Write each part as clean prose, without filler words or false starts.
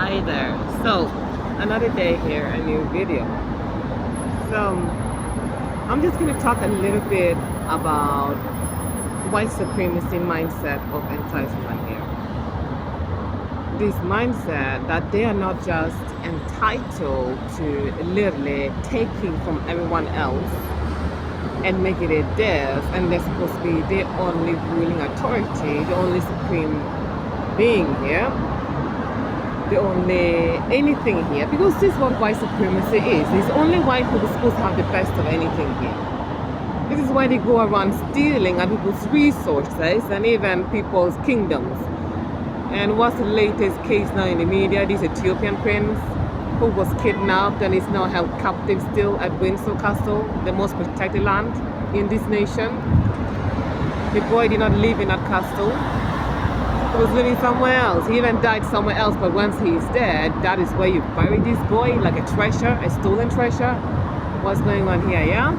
Hi there. So, another day here, a new video. So, I'm just going to talk a little bit about white supremacy mindset of entitlement here. This mindset that they are not just entitled to literally taking from everyone else and making it theirs, and they're supposed to be the only ruling authority, the only supreme being here, the only anything here, because this is what white supremacy is. It's only white people supposed to have the best of anything here. This is why they go around stealing at people's resources and even people's kingdoms. And what's the latest case now in the media? This Ethiopian prince who was kidnapped and is now held captive still at Windsor Castle, the most protected land in this nation. The boy did not live in that castle. He was living somewhere else. He even died somewhere else, but once he's dead, that is where you bury this boy, like a treasure, a stolen treasure. What's going on here, yeah?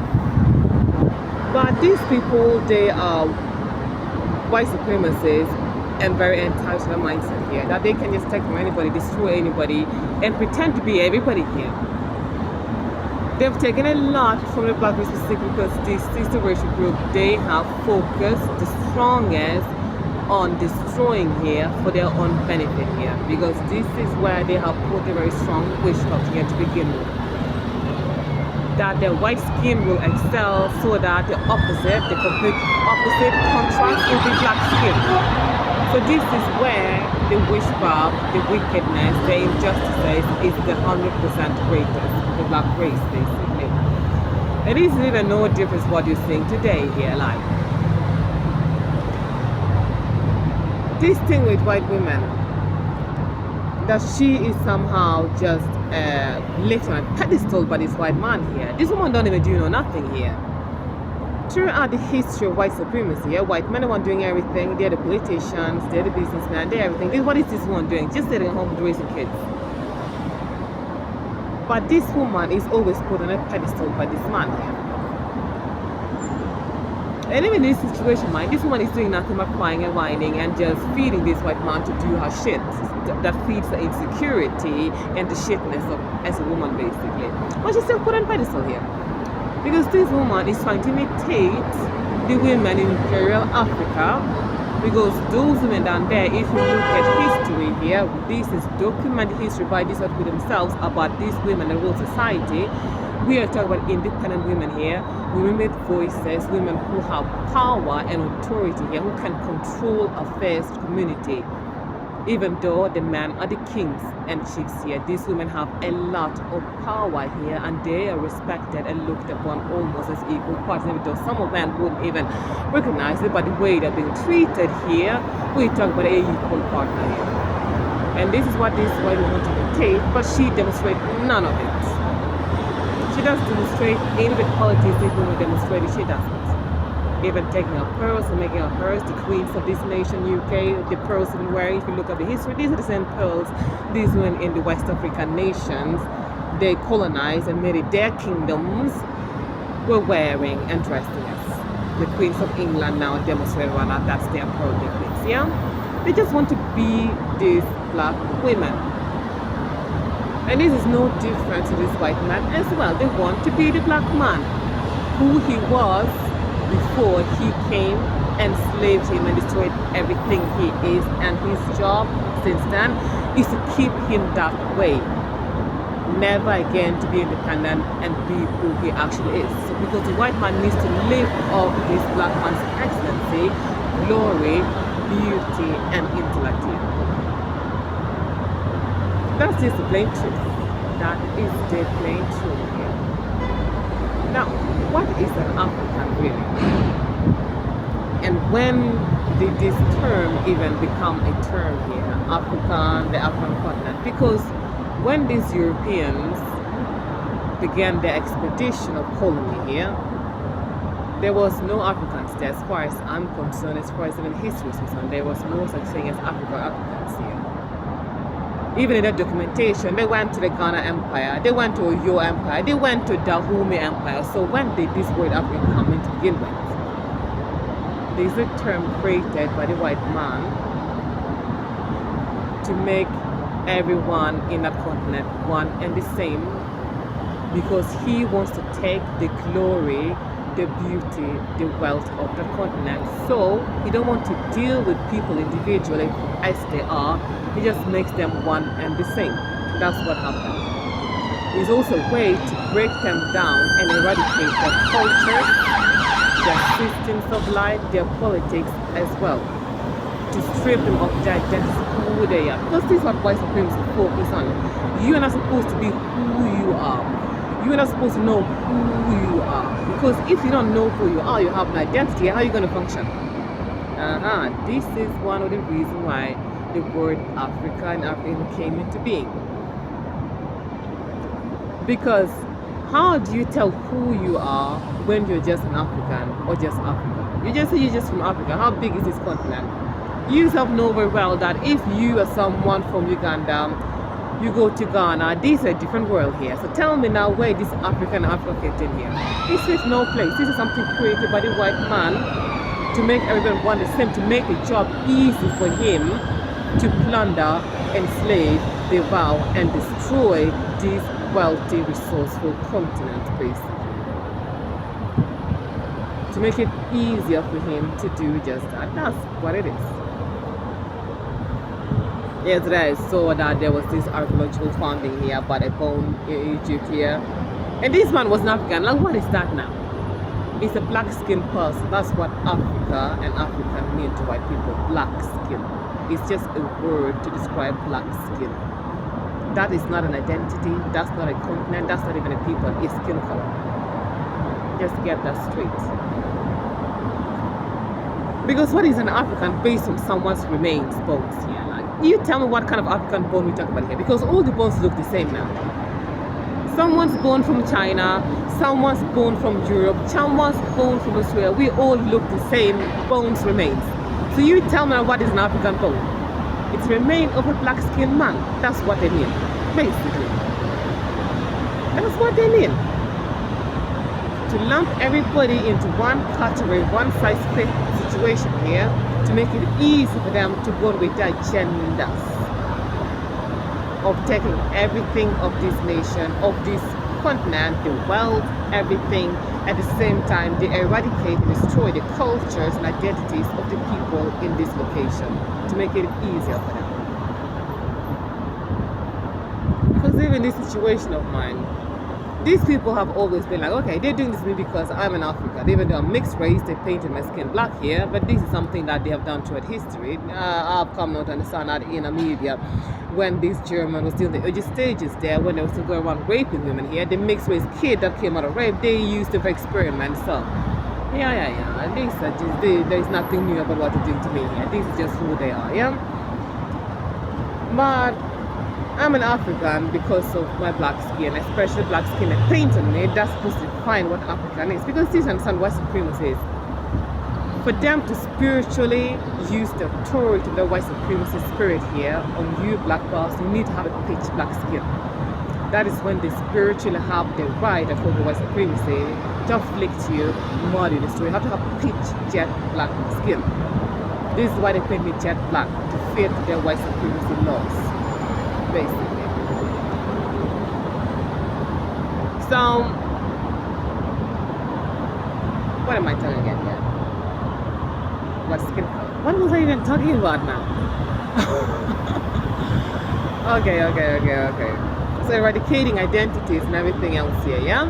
But these people, they are white supremacists and very entitled mindset here, that they can just take from anybody, destroy anybody, and pretend to be everybody here. They've taken a lot from the black race specifically because this sister racial group, they have focused the strongest on destroying here for their own benefit here, because this is where they have put a very strong witchcraft here to begin with, that the white skin will excel so that the opposite, the complete opposite contrast will be black skin. So this is where the witchcraft, the wickedness, the injustices is the 100% greatest, the black race basically. It is even no difference what you're seeing today here, like this thing with white women, that she is somehow just lifted on a pedestal by this white man here. This woman don't even do nothing here. Throughout the history of white supremacy, white men are one doing everything. They're the politicians, they're the businessmen, they're everything. What is this woman doing? Just sitting at home raising kids. But this woman is always put on a pedestal by this man here. And even in this situation, mind, this woman is doing nothing but crying and whining and just feeding this white man to do her shit. That feeds the insecurity and the shitness of as a woman, basically. But she's still put on pedestal here, because this woman is trying to imitate the women in Imperial Africa. Because those women down there, if you look at history here, this is documented history by these people themselves about these women and world society. We are talking about independent women here, women with voices, women who have power and authority here, who can control affairs to community. Even though the men are the kings and chiefs here, these women have a lot of power here, and they are respected and looked upon almost as equal parts. Even though some of them wouldn't even recognize it, but the way they're being treated here, we talk about an equal partner here. And this is what this white woman to imitate, but she demonstrates none of it. She doesn't demonstrate any of the qualities these women demonstrated. She doesn't. Even taking her pearls and making her hers, the queens of this nation, UK, the pearls they've been wearing. If you look at the history, these are the same pearls these women in the West African nations, they colonized and made it their kingdoms, were wearing and dressing as. The queens of England now demonstrate whether that's their pearl necklace, yeah? They just want to be these black women. And this is no different to this white man as well. They want to be the black man, who he was before he came, enslaved him and destroyed everything he is, and his job since then is to keep him that way, never again to be independent and be who he actually is. So because the white man needs to live up this black man's excellency, glory, beauty and intellect. That's just the plain truth. That is the plain truth here. Now, what is an African really? And when did this term even become a term here? African, the African continent? Because when these Europeans began their expedition of colony here, there was no Africans there as far as I'm concerned, as far as even history is concerned. There was no such thing as Africans here. Even in that documentation, they went to the Ghana Empire, they went to Oyo Empire, they went to Dahomey Empire. So when did this word African come in to begin with? This is a term created by the white man to make everyone in that continent one and the same, because he wants to take the glory, the beauty, the wealth of the continent. So he don't want to deal with people individually as they are. He just makes them one and the same. That's what happened. It's also a way to break them down and eradicate their culture, their systems of life, their politics as well, to strip them of their identity, who they are. Because this is what white supremacy focus on. You are not supposed to be who you are. You are not supposed to know who you are. Because if you don't know who you are, you have an identity, how are you going to function? This is one of the reasons why the word Africa and African came into being. Because how do you tell who you are when you're just an African or just Africa? You just say you're just from Africa. How big is this continent? You yourself know very well that if you are someone from Uganda, you go to Ghana, this is a different world here. So tell me now, where this Africa fit in here? This is no place. This is something created by the white man to make everyone want the same, to make the job easy for him to plunder, enslave, devour, and destroy this wealthy, resourceful continent, basically. To make it easier for him to do just that. That's what it is. Yesterday I saw that there was this archaeological finding here by a bone in Egypt here. And this man was an African. Like, what is that now? It's a black skinned person. That's what Africa and African mean to white people. Black skin. It's just a word to describe black skin. That is not an identity. That's not a continent. That's not even a people. It's skin color. Just get that straight. Because what is an African based on someone's remains, bones here? Like, you tell me what kind of African bone we talk about here, because all the bones look the same now. Someone's bone from China, someone's bone from Europe, someone's bone from Australia. We all look the same. Bones remains. So you tell me what is an African bone? It's remain of a black skinned man. That's what they mean, basically. That's what they mean. To lump everybody into one category, one size fit situation here, to make it easy for them to go with their agendas of taking everything of this nation, of this continent, the wealth, everything. At the same time, they eradicate and destroy the cultures and identities of the people in this location to make it easier for them. Because even this situation of mine, these people have always been like, okay, they're doing this to me because I'm an African. Even though I'm mixed race, they painted my skin black here, but this is something that they have done throughout history. I've come now to understand that in Namibia, when this German was still in the early stages there, when they were still going around raping women here, the mixed race kid that came out of rape, they used to experiment. So, yeah. These are just, there's nothing new about what they're doing to me here. This is just who they are, yeah? But I'm an African because of my black skin, especially black skin that painted me. That's supposed to define what African is. Because this understand what supremacy is. For them to spiritually use the authority of the white supremacy spirit here on you, black person, you need to have a pitch black skin. That is when they spiritually have the right, according to white supremacy, to afflict you, murder the story. You have to have pitch jet black skin. This is why they paint me jet black, to fit their white supremacy laws, basically. So, what am I telling again here? What skin color? What was I even talking about now? Okay. So eradicating identities and everything else here, yeah?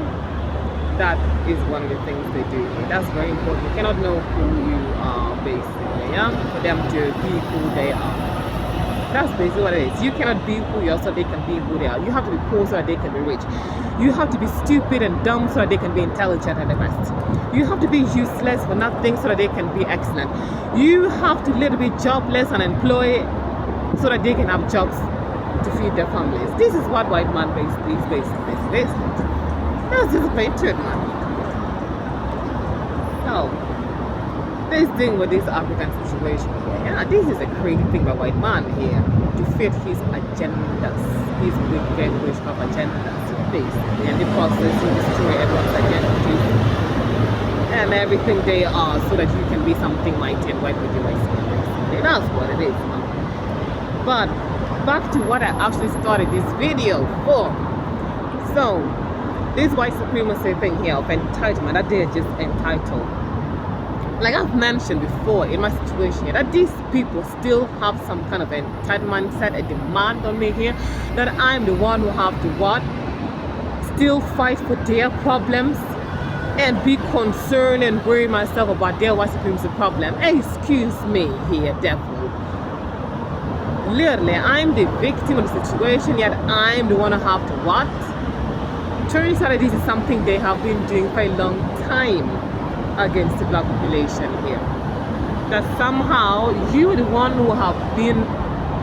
That is one of the things they do here. That's very important. You cannot know who you are, basically, yeah? For them to be who they are. That's basically what it is. You cannot be who you are so they can be who they are. You have to be poor so that they can be rich. You have to be stupid and dumb so that they can be intelligent and the best. You have to be useless for nothing so that they can be excellent. You have to literally be jobless and unemployed so that they can have jobs to feed their families. This is what white man basically is basically. That's just plain truth, man. So, this thing with this African situation here, yeah, this is a crazy thing by white man here to fit his agendas, his wicked witchcraft agendas, basically, and the process to destroy everyone's identity and everything they are, so that you can be something mighty and white with your white skin, basically. That's what it is, man. But back to what I actually started this video for. So, this white supremacy thing here of entitlement, that they're just entitled. Like I've mentioned before in my situation here, that these people still have some kind of entitlement set, a demand on me here, that I'm the one who have to what? Still fight for their problems and be concerned and worry myself about their white supremacy problem. Excuse me here, devil. Literally, I'm the victim of the situation, yet I'm the one who have to what? Turns out that this is something they have been doing for a long time against the black population here. That somehow you're the one who have been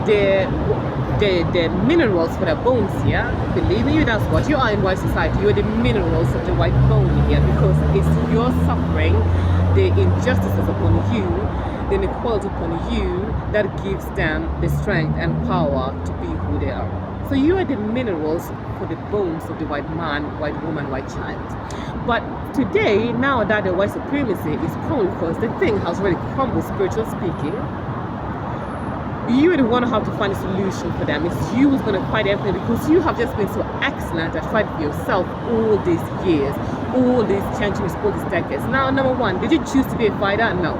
the minerals for the bones here. Believe me, that's what you are in white society. You're the minerals of the white bone here, because it's your suffering, the injustices upon you, the inequality upon you, that gives them the strength and power to be who they are. So you are the minerals for the bones of the white man, white woman, white child. But today, now that the white supremacy is crumbled, because the thing has already crumbled, spiritually speaking, you are the one who have to find a solution for them. It's you who's going to fight everything, because you have just been so excellent at fighting for yourself all these years, all these centuries, all these decades. Now, number one, did you choose to be a fighter? No.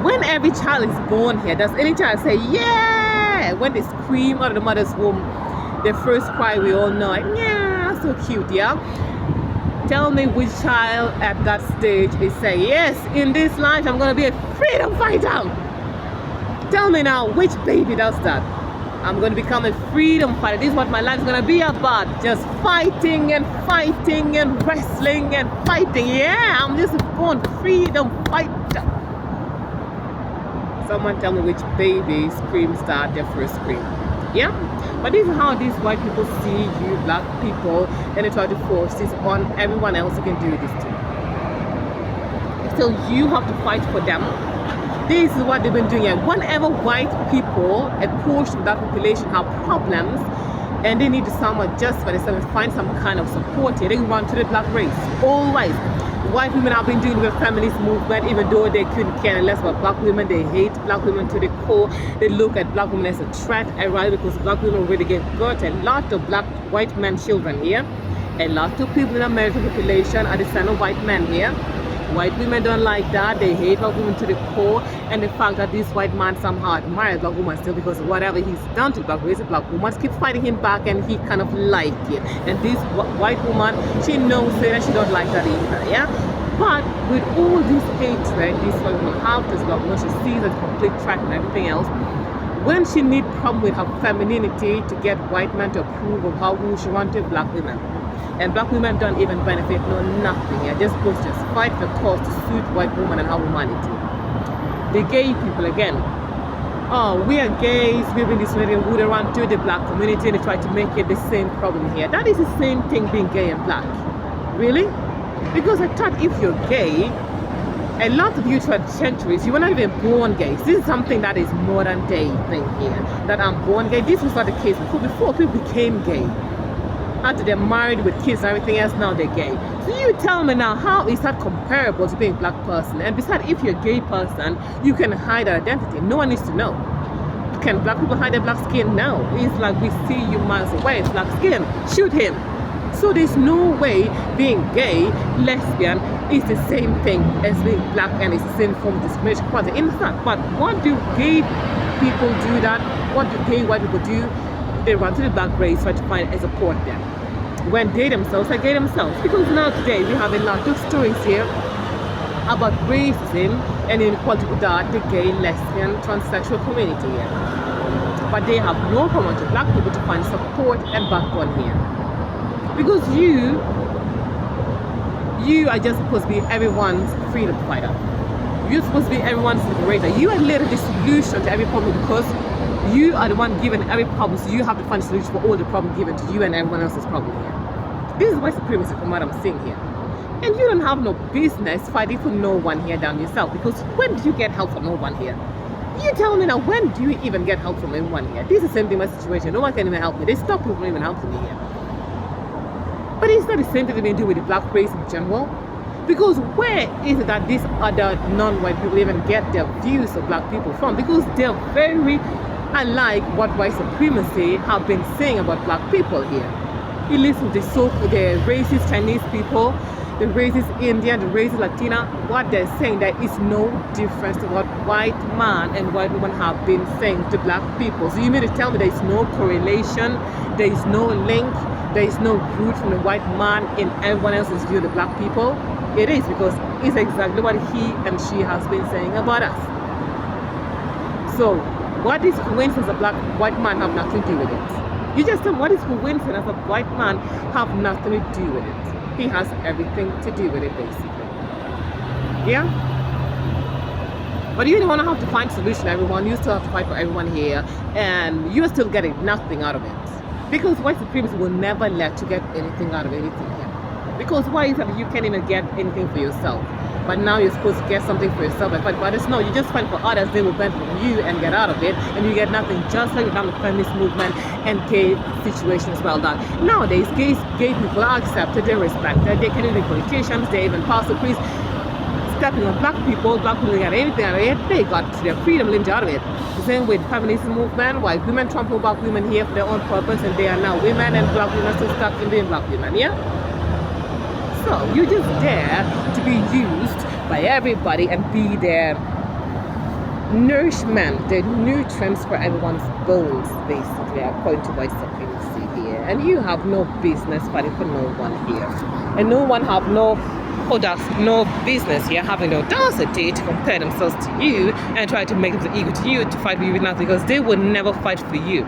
When every child is born here, does any child say, yeah? When they scream out of the mother's womb, their first cry, we all know, like, yeah, so cute, yeah? Tell me which child at that stage is saying, yes, in this life, I'm going to be a freedom fighter. Tell me now, which baby does that? I'm going to become a freedom fighter. This is what my life is going to be about. Just fighting and fighting and wrestling and fighting. Yeah, I'm just a born freedom fighter. Someone tell me which baby screams that their first scream. Yeah? But this is how these white people see you, black people, and they try to force this on everyone else who can do this too. So you have to fight for them. This is what they've been doing. And whenever white people, a portion of that population, have problems and they need someone just for themselves, find some kind of support here, they run to the black race. Always. White women have been doing the feminist movement, even though they couldn't care less about black women. They hate black women to the core. They look at black women as a threat, right? Because black women really give birth to a lot of black white men children here. A lot of people in the American population are the son of white men here. White women don't like that. They hate black women to the core, and the fact that this white man somehow admires black woman still, because whatever he's done to black race, black woman keep fighting him back, and he kind of like it. And this white woman, she knows that she don't like that either, yeah. But with all this hatred this white woman have this black woman, she sees as a complete threat and everything else. When she need problem with her femininity to get white men to approve of how who she wanted, black women. And black women don't even benefit, no nothing. Yeah, just supposed to just fight the cause to suit white women and her humanity. The gay people again. Oh, we are gays, we've been discriminated, we around to the black community, and they try to make it the same problem here. That is the same thing being gay and black. Really? Because I thought if you're gay, a lot of you throughout centuries, you were not even born gay. This is something that is modern day thing here. That I'm born gay. This was not the case before people became gay. After they're married with kids and everything else, now they're gay. So you tell me now, how is that comparable to being a black person? And besides, if you're a gay person, you can hide that identity. No one needs to know. Can black people hide their black skin? No. It's like we see you miles away, it's black skin. Shoot him. So there's no way being gay, lesbian, is the same thing as being black, and it's the same form of discrimination. In fact, but what do gay people do that? What do gay white people do? They run to the black race, try to find and support them. When they themselves are gay themselves. Because now today we have a lot of stories here about racism and inequality with the gay, lesbian, transsexual community here. But they have no problem to black people to find support and backbone here. Because you are just supposed to be everyone's freedom fighter. You're supposed to be everyone's liberator. You are literally the solution to every problem, because you are the one given every problem, so you have to find a solution for all the problems given to you and everyone else's problem here. This is white supremacy from what I'm seeing here. And you don't have no business fighting for no one here down yourself, because when do you get help from no one here? You tell me now, when do you even get help from anyone here? This is the same thing, my situation. No one can even help me. They stop people from even helping me here. But it's not the same thing they've been doing with the black race in general. Because where is it that these other non-white people even get their views of black people from? Because they're very unlike what white supremacy have been saying about black people here. You listen to the racist Chinese people, the racist Indian, the racist Latina, what they're saying, there is no difference to what white man and white woman have been saying to black people. So you mean to tell me there is no correlation, there is no link, there is no root from the white man in everyone else's view of the black people? It is, because it's exactly what he and she has been saying about us. So what is coincidence of white man have nothing to do with it? You just tell me what is coincidence of white man have nothing to do with it? He has everything to do with it, basically. Yeah? But you don't want to have to find solution, everyone. You still have to fight for everyone here, and you're still getting nothing out of it. Because white supremacy will never let you get anything out of anything here. Because why is that you can't even get anything for yourself? But now you're supposed to get something for yourself and fight for others. No, you just fight for others, they will benefit from you and get out of it, and you get nothing, just like the feminist movement and gay situation as well done. Nowadays, gay people are accepted, they're respected, they can even be politicians, they even pastor priests. Stepping on black people get anything out of it, they got their freedom linked out of it. The same with feminist movement, white women trample black women here for their own purpose, and they are now women, and black women still stuck in being black women, yeah? So you just dare to be used by everybody and be their nourishment, the nutrients for everyone's bones, basically, according to white supremacy here. And you have no business fighting for no one here. And no one have no business here having the audacity to compare themselves to you and try to make themselves equal to you to fight for you with nothing, because they would never fight for you.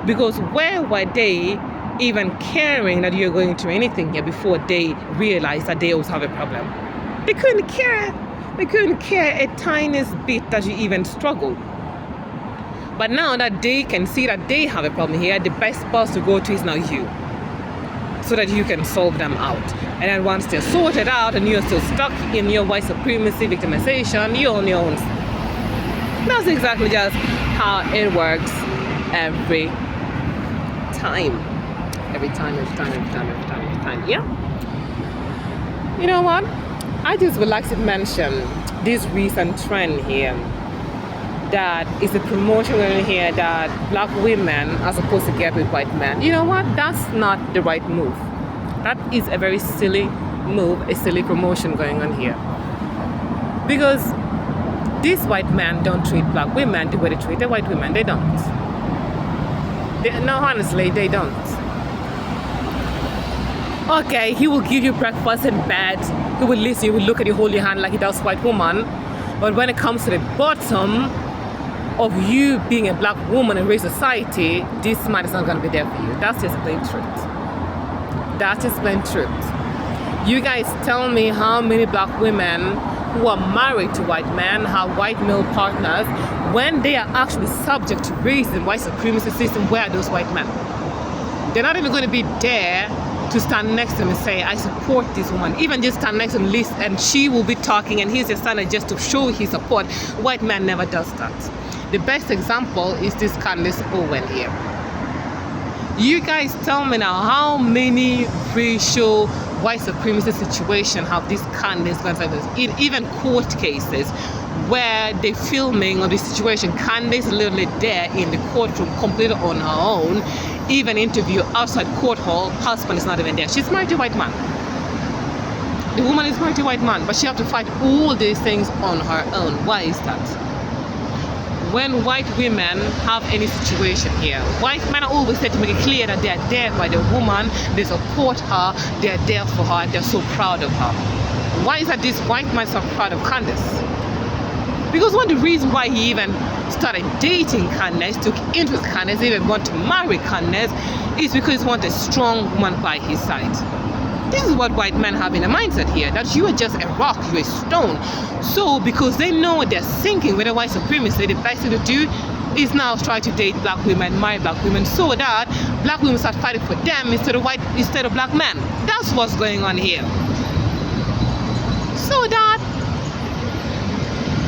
Because where were they even caring that you're going through anything here before they realized that they also have a problem? They couldn't care. They couldn't care a tiniest bit that you even struggle. But now that they can see that they have a problem here, the best boss to go to is now you, so that you can solve them out. And then once they're sorted out and you're still stuck in your white supremacy victimization, you're on your own. That's exactly just how it works every time. Every time. Yeah? You know what? I just would like to mention this recent trend here, that is a promotion in here that black women are supposed to get with white men. You know what? That's not the right move. That is a very silly move, a silly promotion going on here. Because these white men don't treat black women the way they treat the white women. They don't. No, honestly, they don't. Okay, he will give you breakfast in bed. He will listen, he will look at you, hold your hand like he does white woman. But when it comes to the bottom of you being a black woman in race society, this man is not going to be there for you. That's just plain truth. That's just plain truth. You guys tell me how many black women who are married to white men have white male partners, when they are actually subject to racism, white supremacy system, where are those white men? They're not even going to be there to stand next to him and say, I support this woman. Even just stand next to him and she will be talking and he's just standing just to show his support. White man never does that. The best example is this Candace Owen here. You guys tell me now how many racial white supremacy situations have this Candace gone like this? In even court cases where they're filming of the situation, Candace is literally there in the courtroom completely on her own. Even interview outside court hall, husband is not even there. She's married to a white man. The woman is married to a white man, but she have to fight all these things on her own. Why is that? When white women have any situation here, white men are always there to make it clear that they're there by the woman, they support her, they're there for her, they're so proud of her. Why is that this white man so proud of Candace? Because one of the reasons why he even started dating Candace, took interest in Candace, even want to marry Candace, is because he wants a strong woman by his side. This is what white men have in their mindset here, that you are just a rock, you're a stone. So because they know what they're thinking with the white supremacy, the best thing to do is now try to date black women, marry black women, so that black women start fighting for them instead of black men. That's what's going on here. So that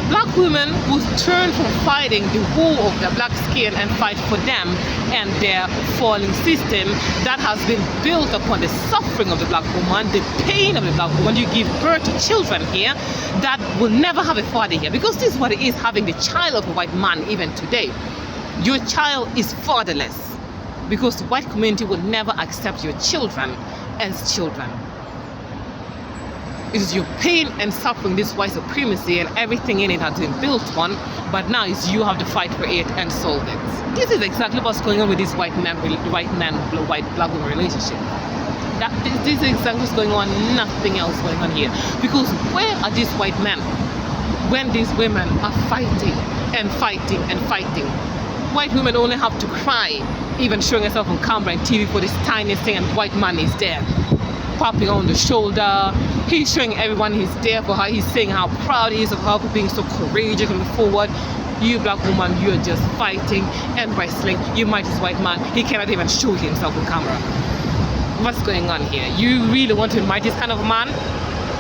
black women will turn from fighting the war of their black skin and fight for them and their falling system that has been built upon the suffering of the black woman, the pain of the black woman. You give birth to children here that will never have a father here, because this is what it is having the child of a white man even today. Your child is fatherless because the white community will never accept your children as children. It is your pain and suffering, this white supremacy and everything in it has been built on, but now it's you have to fight for it and solve it. This is exactly what's going on with this white black woman relationship. This is exactly what's going on, nothing else going on here. Because where are these white men when these women are fighting and fighting and fighting? White women only have to cry, even showing herself on camera and TV for this tiny thing, and white man is there, popping on the shoulder. He's showing everyone he's there for her. He's saying how proud he is of her for being so courageous and forward. You black woman, you're just fighting and wrestling. You might as white man, he cannot even show himself on camera. What's going on here? You really want to invite this kind of man?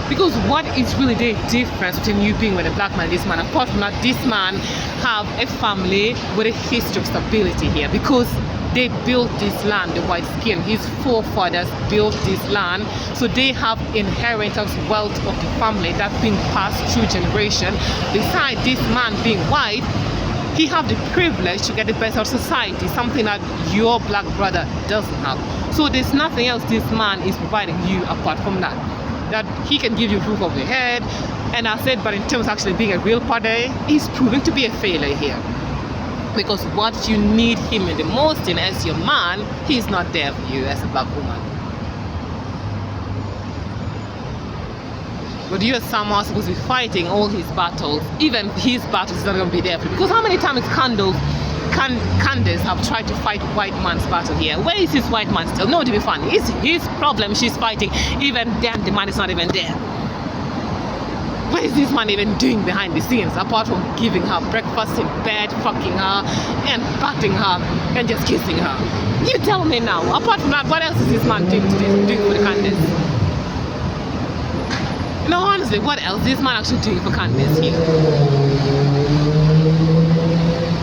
Because what is really the difference between you being with a black man and this man? Apart from that, this man have a family with a history of stability here, because they built this land, the white skin. His forefathers built this land, so they have inheritance wealth of the family that's being passed through generation. Besides, this man being white, he have the privilege to get the best of society, something that your black brother doesn't have. So there's nothing else this man is providing you apart from that. That he can give you a roof over your head, and I said, but in terms of actually being a real partner, he's proving to be a failure here. Because what you need him in the most in as your man, he's not there for you as a black woman. But you're somehow supposed to be fighting all his battles. Even his battles is not going to be there for you. Because how many times Candace have tried to fight white man's battle here? Where is this white man still? No, to be funny, it's his problem she's fighting. Even then, the man is not even there. What is this man even doing behind the scenes apart from giving her breakfast in bed, fucking her, and patting her, and just kissing her? You tell me now. Apart from that, what else is this man doing for Candace? No, honestly, what else is this man actually doing for Candace here?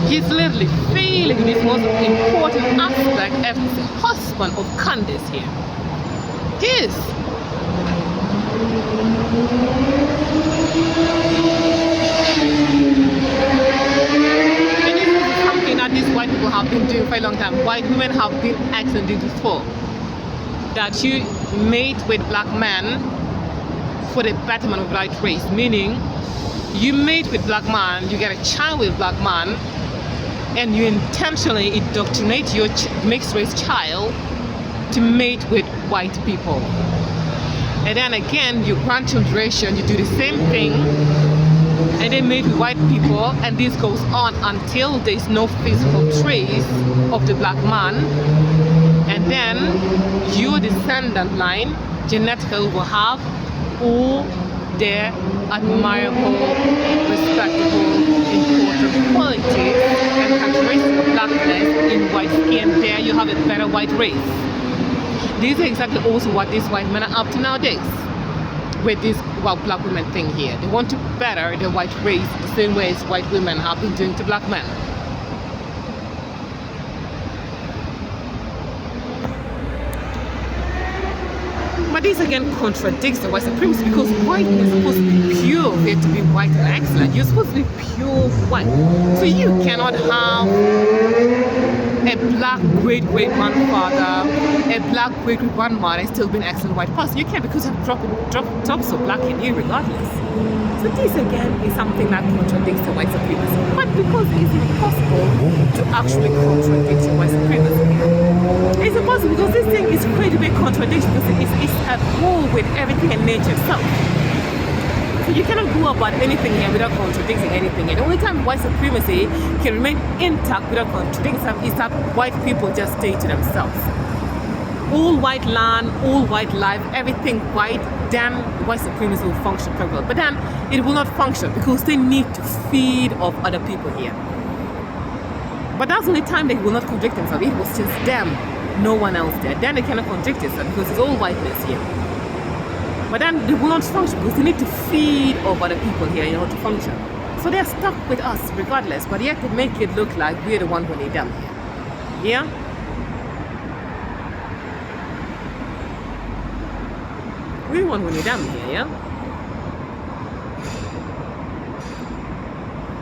He's literally failing in this most important aspect as the husband of Candace here. He is. And this is something that these white people have been doing for a long time. White women have been acting before. That you mate with black men for the betterment of the white race. Meaning, you mate with black man, you get a child with black man, and you intentionally indoctrinate your mixed race child to mate with white people. And then again, your grandchildren, you do the same thing, and they mate with white people, and this goes on until there's no physical trace of the black man. And then your descendant line genetically will have all their admirable, respectable, important qualities and characteristics of blackness in white skin. There you have a better white race. This is exactly also what these white men are up to nowadays with this black women thing here. They want to better the white race the same way as white women have been doing to black men. But this again contradicts the white supremacy, because white is supposed to be pure. We're to be white and excellent. You're supposed to be pure white. So you cannot have a black great-great-grandfather, a black great-great-grandmother still being excellent white person. You can't, because you've dropped so black in you regardless. So this again is something that contradicts the white supremacy. But because it's impossible to actually contradict the white supremacy. It's impossible because this thing is going to be a contradiction, because it's at war with everything in nature itself. So you cannot go about anything here without contradicting anything. And the only time white supremacy can remain intact without contradicting itself is that white people just stay to themselves. All white land, all white life, everything white, then white supremacy will function very well. But then it will not function because they need to feed off other people here. But that's the only time they will not contradict themselves. It was just them, no one else there. Then they cannot contradict themselves because it's all whiteness here. But then they will not function because they need to feed off other people here in order to function. So they're stuck with us regardless, but yet they make it look like we're the one who need them here. Yeah? We're the one who need them here, yeah?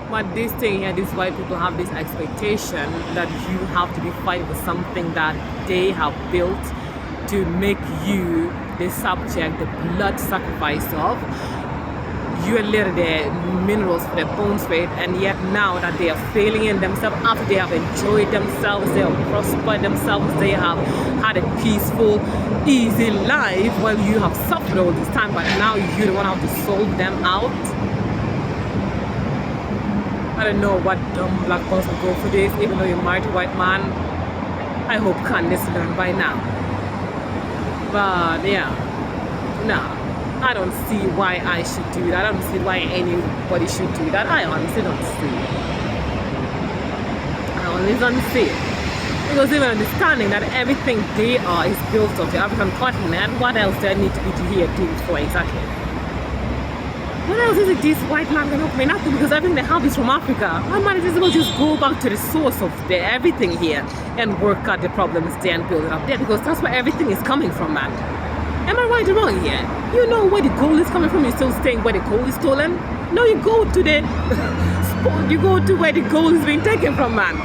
But this thing here, this is why people have this expectation that you have to be fighting for something that they have built to make you the subject, the blood sacrifice of. You are literally the minerals for their bones for it, and yet now that they are failing in themselves, after they have enjoyed themselves, they have prospered themselves, they have had a peaceful, easy life while you have suffered all this time, but now you don't want to have to sold them out. I don't know what dumb black person go for this, even though you're married to a white man. I hope Candace learned by now. But yeah, nah. I don't see why I should do that. I don't see why anybody should do that. I honestly don't see it. I honestly don't see it. Because even understanding that everything they are is built of the African continent, what else do I need to be here doing for exactly? What else is it this white man can help me? Nothing, because everything they have is from Africa. I might as well just go back to the source of everything here and work out the problems there and build it up there, because that's where everything is coming from, man. Am I right or wrong here? You know where the gold is coming from, you're still staying where the gold is stolen? No, you go to where the gold is being taken from, man.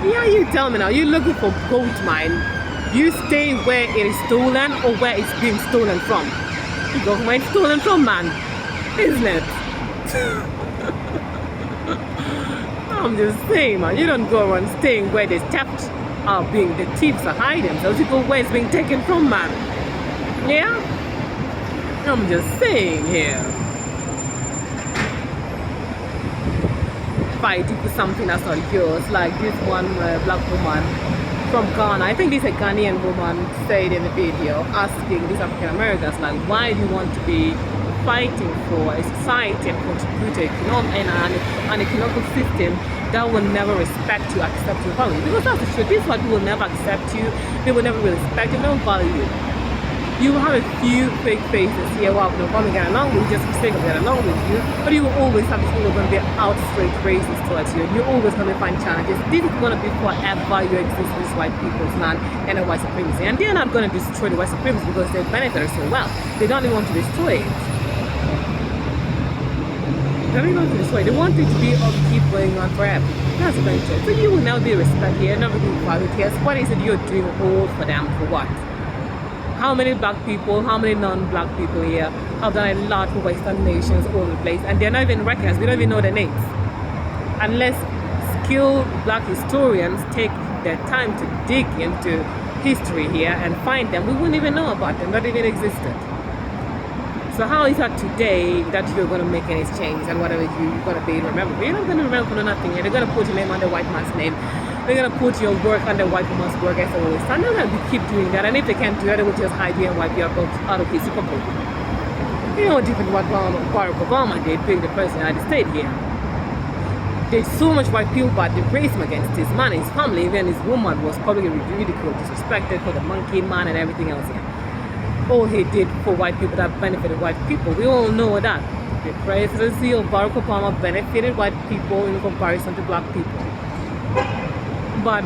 Yeah, you tell me now, you're looking for gold mine. You stay where it is stolen or where it's being stolen from? You go where it's stolen from, man. Isn't it? I'm just saying, man, you don't go around staying where the thieves are hiding. So you go where it's being taken from, man. Yeah? I'm just saying here. Fighting for something that's not yours, like this one black woman from Ghana. I think this is a Ghanaian woman said in the video, asking these African Americans, like, why do you want to be fighting for a society and contribute to an economical system that will never respect you, accept your value? Because that's the truth. This is why people will never accept you, they will never respect you, they don't value you. You will have a few fake faces here who have no problem getting along with you, just for the sake of getting along with you, but you will always have people who are going to be out straight racist towards you. You're always going to find challenges. This is going to be forever you exist in this white people's land and a white supremacy. And they're not going to destroy the white supremacy because they benefit so well. They don't even want to destroy it. They're not going to destroy it. They want it to be keep going on forever. That's the benefit. So you will never be respected here, never be valued here. So what is it you're doing all for them for what? How many black people, how many non-black people here have done a lot for Western nations all over the place, and they're not even recognized. We don't even know their names. Unless skilled black historians take their time to dig into history here and find them, we wouldn't even know about them, not even existed. So how is that today that you're going to make any changes and whatever you're going to be remembered? You're not going to remember for nothing here. They're going to put your name under white man's name. They're going to put your work under white woman's work as always. And they're going to keep doing that. And if they can't do that, they will just hide you and wipe you out of history completely. You know, different what Barack Obama did, being the president of the United States here. There's so much white people, but the racism against his man, his family, even his woman was publicly ridiculed, disrespected for the monkey man and everything else here. All he did for white people that benefited white people. We all know that. The presidency of Barack Obama benefited white people in comparison to black people. But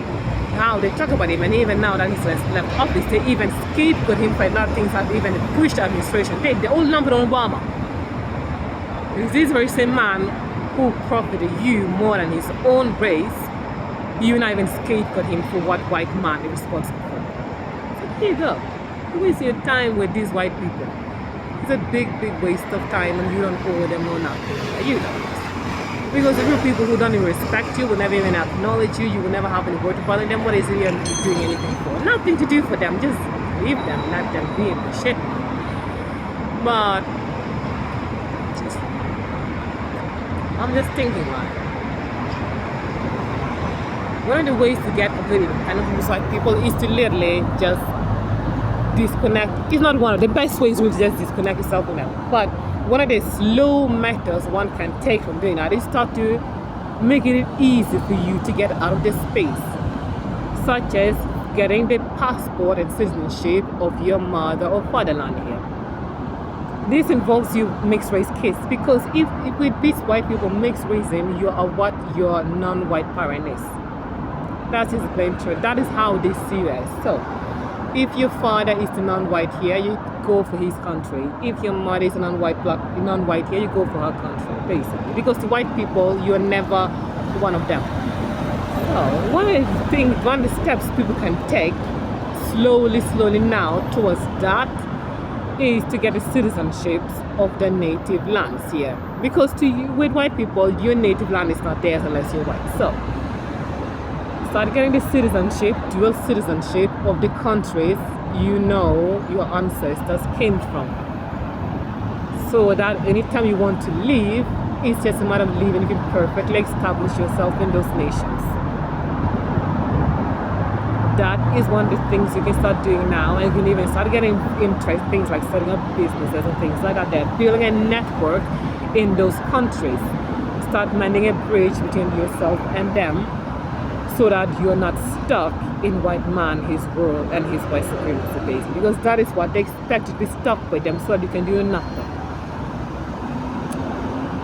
how they talk about him, and even now that he's left office, they even scapegoat him for a lot of things that even the Bush administration did. They all lumped on Obama. It's this very same man who profited you more than his own race, you not even scapegoat him for what white man is responsible for. So here you go. You waste your time with these white people. It's a big, big waste of time, and you don't owe them no nothing. You don't. Because the real people who don't even respect you, will never even acknowledge you, you will never have any word to bother them. What is it you're doing anything for? Nothing to do for them. Just leave them, let them be in the shit. But I'm just thinking, like, one of the ways to get completely independent from these white people is to literally just disconnect. It's not one of the best ways to just disconnect yourself from them, but one of the slow methods one can take from doing that is start to make it easy for you to get out of this space, such as getting the passport and citizenship of your mother or fatherland here. This involves you mixed race kids, because if with these white people mixed racism, you are what your non-white parent is. That is the plain truth. That is how they see you as. So If your father is a non-white here, you go for his country. If your mother is a non-white here, you go for her country, basically. Because the white people, you're never one of them. So one of the steps people can take slowly now towards that is to get the citizenships of the native lands here. Because with white people, your native land is not theirs unless you're white. So start getting the citizenship, dual citizenship of the countries you know your ancestors came from. So that anytime you want to leave, it's just a matter of leaving. You can perfectly establish yourself in those nations. That is one of the things you can start doing now, and you can even start getting interest things like setting up businesses and things like that. They're building a network in those countries. Start mending a bridge between yourself and them, so that you're not stuck in white man, his world, and his white supremacy base. Because that is what they expect you to be stuck with them, so that you can do nothing.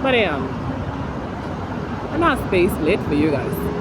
But and that space lit for you guys.